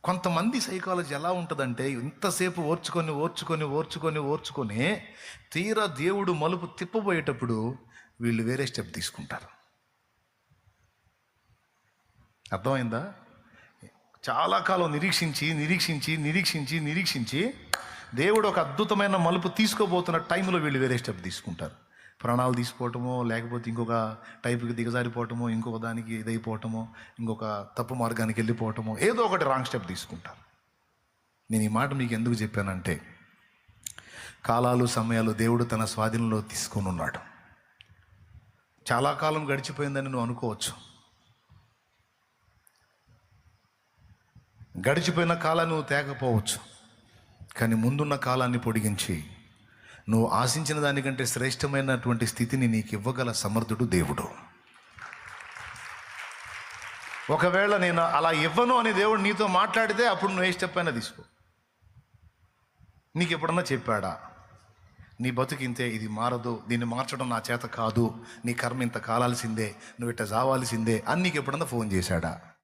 కొంతమంది సైకాలజీ ఎలా ఉంటుందంటే, ఇంతసేపు ఓర్చుకొని ఓర్చుకొని ఓర్చుకొని ఓర్చుకొని తీరా దేవుడు మలుపు తిప్పబోయేటప్పుడు వీళ్ళు వేరే స్టెప్ తీసుకుంటారు. అర్థమైందా? చాలా కాలం నిరీక్షించి నిరీక్షించి నిరీక్షించి నిరీక్షించి దేవుడు ఒక అద్భుతమైన మలుపు తీసుకోబోతున్న టైంలో వీళ్ళు వేరే స్టెప్ తీసుకుంటారు. ప్రాణాలు తీసుకోవటమో, లేకపోతే ఇంకొక టైపుకి దిగజారిపోవటమో, ఇంకొక దానికి ఇదైపోవటమో, ఇంకొక తప్పు మార్గానికి వెళ్ళిపోవటమో, ఏదో ఒకటి రాంగ్ స్టెప్ తీసుకుంటారు. నేను ఈ మాట మీకు ఎందుకు చెప్పానంటే, కాలాలు సమయాలు దేవుడు తన స్వాధీనంలో తీసుకొని ఉన్నాడు. చాలా కాలం గడిచిపోయిందని నువ్వు అనుకోవచ్చు. గడిచిపోయిన కాలాన్ని నువ్వు తేకపోవచ్చు, కానీ ముందున్న కాలాన్ని పొడిగించి నువ్వు ఆశించిన దానికంటే శ్రేష్టమైనటువంటి స్థితిని నీకు ఇవ్వగల సమర్థుడు దేవుడు. ఒకవేళ నేను అలా ఇవ్వను అని దేవుడు నీతో మాట్లాడితే అప్పుడు నువ్వు ఏ స్టెప్ అయినా తీసుకో. నీకు ఎప్పుడన్నా చెప్పాడా, నీ బతుకింతే, ఇది మారదు, దీన్ని మార్చడం నా చేత కాదు, నీ కర్మ ఇంత కాలాల్సిందే, నువ్వు ఇట్ట చావాల్సిందే అని నీకు ఎప్పుడన్నా ఫోన్ చేశాడా?